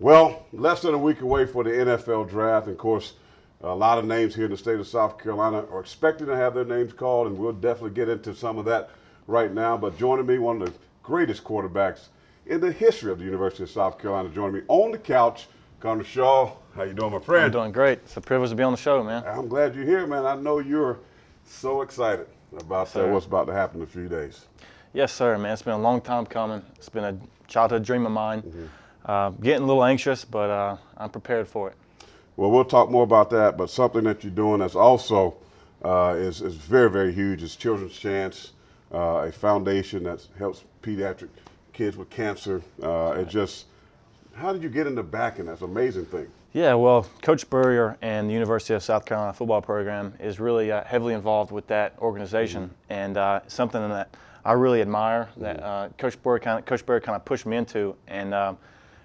Well, less than a week away for the NFL draft. And of course, a lot of names here in the state of South Carolina are expecting to have their names called, and we'll definitely get into some of that right now. But joining me, one of the greatest quarterbacks in the history of the University of South Carolina, joining me on the couch, Connor Shaw. How you doing, my friend? I'm doing great. It's a privilege to be on the show, man. I'm glad you're here, man. I know you're so excited about what's about to happen in a few days. Yes, sir, man. It's been a long time coming. It's been a childhood dream of mine. Getting a little anxious, but I'm prepared for it. Well, we'll talk more about that, but something that you're doing that's also is very, very huge is Children's Chance, a foundation that helps pediatric kids with cancer. How did you get into backing? That's an amazing thing. Yeah, well, Coach Spurrier and the University of South Carolina football program is really heavily involved with that organization, and something that I really admire that Coach Spurrier kind of pushed me into, and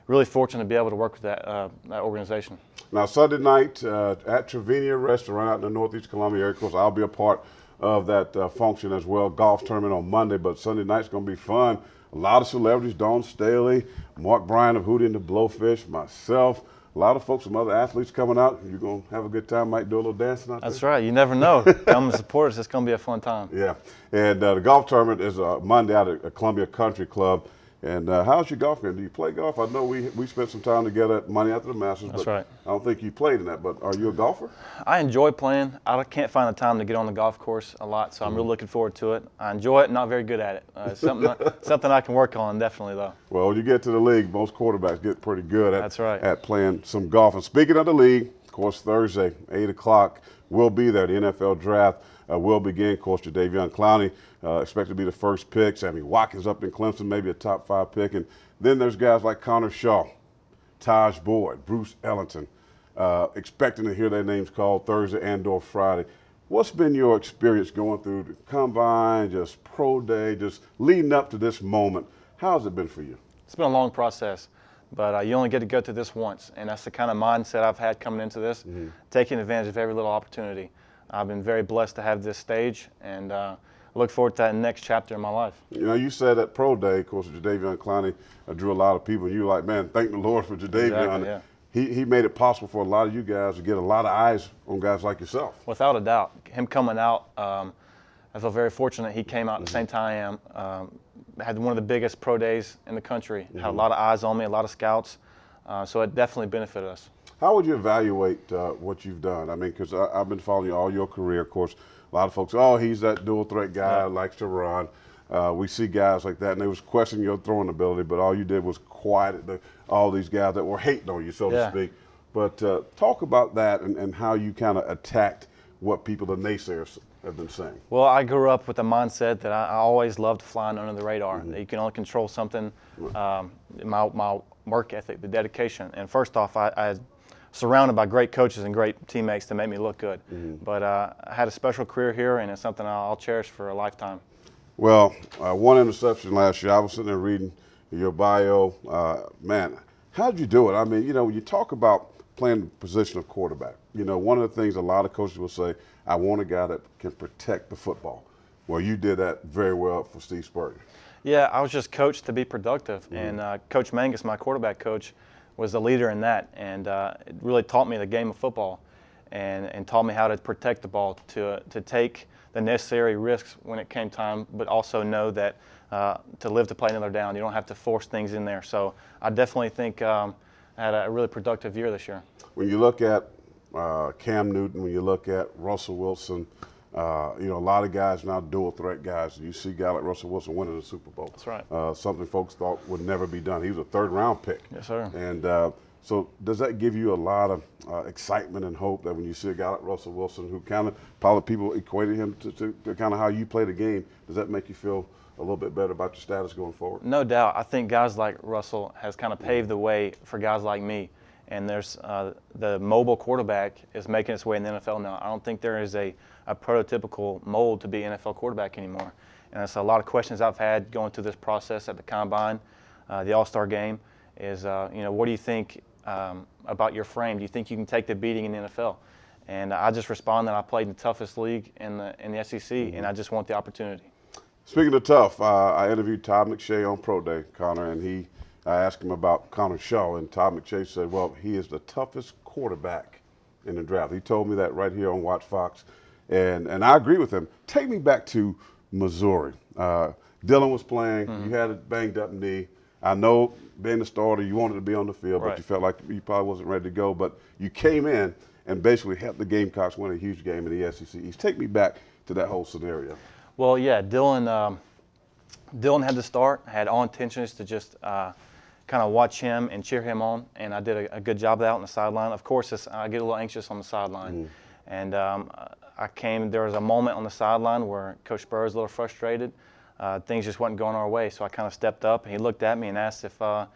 really fortunate to be able to work with that organization. Now, Sunday night at Trevenia Restaurant out in the Northeast Columbia area. Of course, I'll be a part of that function as well. Golf tournament on Monday, but Sunday night's going to be fun. A lot of celebrities: Dawn Staley, Mark Bryan of Hootie and the Blowfish, myself. A lot of folks, some other athletes coming out. You're going to have a good time, might do a little dancing out there. That's right. You never know. Come and support us. It's going to be a fun time. Yeah. And the golf tournament is Monday out at Columbia Country Club. And how's your golf game? Do you play golf? I know we spent some time together at Money After the Masters. That's but right. I don't think you played in that, but are you a golfer? I enjoy playing. I can't find the time to get on the golf course a lot, so I'm really looking forward to it. I enjoy it, not very good at it. It's something I can work on, definitely, though. Well, when you get to the league, most quarterbacks get pretty good at playing some golf. And speaking of the league, of course, Thursday, 8 o'clock, we'll be there. The NFL draft will begin. Of course, Jadeveon Clowney expected to be the first pick. Sammy Watkins up in Clemson, maybe a top 5 pick. And then there's guys like Connor Shaw, Taj Boyd, Bruce Ellington, expecting to hear their names called Thursday and/or Friday. What's been your experience going through the combine, just pro day, just leading up to this moment? How's it been for you? It's been a long process, but you only get to go through this once, and that's the kind of mindset I've had coming into this, taking advantage of every little opportunity. I've been very blessed to have this stage, and look forward to that next chapter in my life. You know, you said at pro day, of course, Jadeveon Clowney drew a lot of people, and you were like, man, thank the Lord for Jadeveon. Exactly, yeah. He made it possible for a lot of you guys to get a lot of eyes on guys like yourself. Without a doubt. Him coming out, I feel very fortunate he came out at the same time I am. Had one of the biggest pro days in the country. Had a lot of eyes on me, a lot of scouts. So it definitely benefited us. How would you evaluate what you've done? I mean, because I've been following you all your career. Of course, a lot of folks, oh, he's that dual threat guy, likes to run. We see guys like that, and they was questioning your throwing ability, but all you did was quiet all these guys that were hating on you, so to speak. But talk about that and how you kind of attacked what people, the naysayers, have been saying. Well, I grew up with the mindset that I always loved flying under the radar. That you can only control something, my work ethic, the dedication. And first off, I surrounded by great coaches and great teammates to make me look good. But I had a special career here, and it's something I'll cherish for a lifetime. Well, one interception last year. I was sitting there reading your bio. Man, how did you do it? I mean, you know, when you talk about playing the position of quarterback, you know, one of the things a lot of coaches will say, I want a guy that can protect the football. Well, you did that very well for Steve Spurrier. Yeah, I was just coached to be productive. And Coach Mangus, my quarterback coach, was the leader in that, and it really taught me the game of football and taught me how to protect the ball, to take the necessary risks when it came time, but also know that to live to play another down. You don't have to force things in there. So I definitely think I had a really productive year this year. When you look at Cam Newton, when you look at Russell Wilson, you know, a lot of guys now dual threat guys. You see a guy like Russell Wilson winning the Super Bowl. That's right. Something folks thought would never be done. He was a 3rd round pick. Yes, sir. And so does that give you a lot of excitement and hope that when you see a guy like Russell Wilson, who kind of probably people equated him to kind of how you play the game, does that make you feel a little bit better about your status going forward? No doubt. I think guys like Russell has kind of paved the way for guys like me. And there's the mobile quarterback is making its way in the NFL now. I don't think there is a prototypical mold to be an NFL quarterback anymore. And it's a lot of questions I've had going through this process at the Combine, the All-Star game, is, you know, what do you think about your frame? Do you think you can take the beating in the NFL? And I just respond that I played in the toughest league in the SEC, and I just want the opportunity. Speaking of tough, I interviewed Todd McShay on Pro Day, Connor, and he I asked him about Connor Shaw, and Todd McShay said, well, he is the toughest quarterback in the draft. He told me that right here on Watch Fox, and I agree with him. Take me back to Missouri. Dylan was playing. You had a banged up knee. I know being the starter, you wanted to be on the field, but you felt like you probably wasn't ready to go. But you came in and basically helped the Gamecocks win a huge game in the SEC East. Take me back to that whole scenario. Well, yeah, Dylan had to start. I had all intentions to just kind of watch him and cheer him on, and I did a good job of that on the sideline. Of course, I get a little anxious on the sideline, and there was a moment on the sideline where Coach Spur was a little frustrated. Things just wasn't going our way, so I kind of stepped up, and he looked at me and asked if I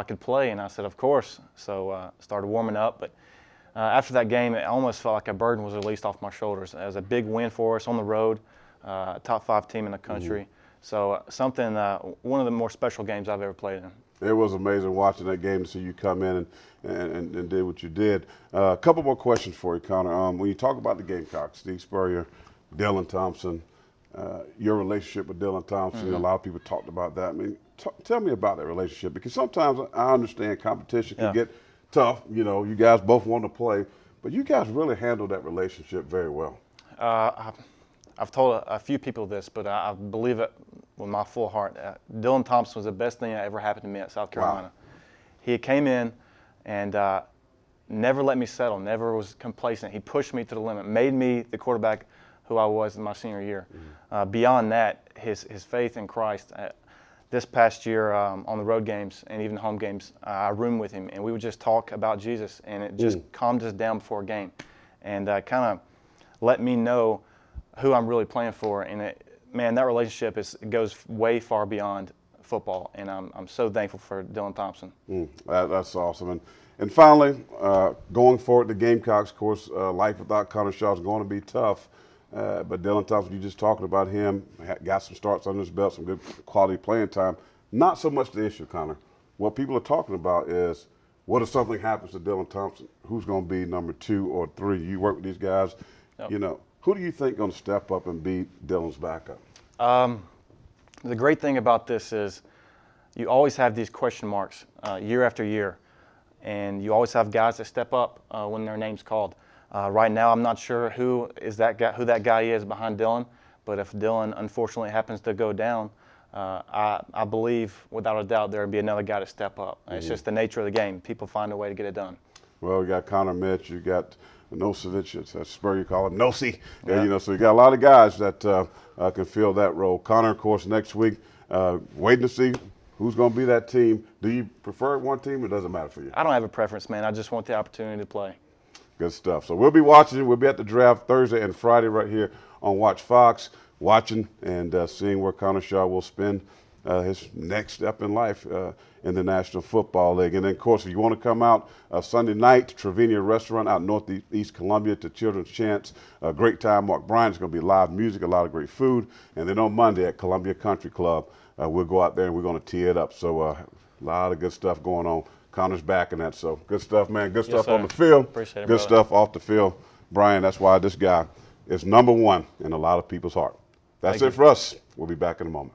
could play, and I said, of course. So started warming up, but after that game, it almost felt like a burden was released off my shoulders. It was a big win for us on the road, top 5 team in the country. So one of the more special games I've ever played in. It was amazing watching that game to see you come in and did what you did. A couple more questions for you, Connor. When you talk about the Gamecocks, Steve Spurrier, Dylan Thompson, your relationship with Dylan Thompson, a lot of people talked about that. I mean, tell me about that relationship, because sometimes I understand competition can get tough. You know, you guys both want to play, but you guys really handled that relationship very well. I've told a few people this, but I believe it with my full heart. Dylan Thompson was the best thing that ever happened to me at South Carolina. Wow. He came in and never let me settle, never was complacent. He pushed me to the limit, made me the quarterback who I was in my senior year. Beyond that, his faith in Christ. This past year on the road games and even home games, I roomed with him, and we would just talk about Jesus, and it just calmed us down before a game, and kind of let me know who I'm really playing for. And man, that relationship goes way far beyond football, and I'm so thankful for Dylan Thompson. That's awesome. And finally, going forward, the Gamecocks, of course, life without Connor Shaw is going to be tough. But Dylan Thompson, you just talking about him, got some starts under his belt, some good quality playing time. Not so much the issue, Connor. What people are talking about is, what if something happens to Dylan Thompson? Who's going to be number 2 or 3? You work with these guys. You know, who do you think going to step up and be Dylan's backup? The great thing about this is you always have these question marks year after year, and you always have guys that step up when their name's called. Right now, I'm not sure who that guy is behind Dylan, but if Dylan unfortunately happens to go down, I believe without a doubt there will be another guy to step up. It's just the nature of the game. People find a way to get it done. Well, we got Connor Mitch, you got Nosevich, that's Spur, you call him Nosey. Yeah. You know, so you got a lot of guys that can fill that role. Connor, of course, next week, waiting to see who's going to be that team. Do you prefer one team, or does it matter for you? I don't have a preference, man. I just want the opportunity to play. Good stuff. So we'll be watching. We'll be at the draft Thursday and Friday right here on Watch Fox, watching and seeing where Connor Shaw will spend his next step in life in the National Football League. And then, of course, if you want to come out Sunday night, Trevania Restaurant out Northeast Columbia to Children's Chance. A great time. Mark Bryant's going to be live music, a lot of great food. And then on Monday at Columbia Country Club, we'll go out there and we're going to tee it up. So a lot of good stuff going on. Connor's back in that, so good stuff, man. Good stuff on the field. Appreciate it, good stuff off the field. Brian, that's why this guy is #1 in a lot of people's heart. That's it for us. We'll be back in a moment.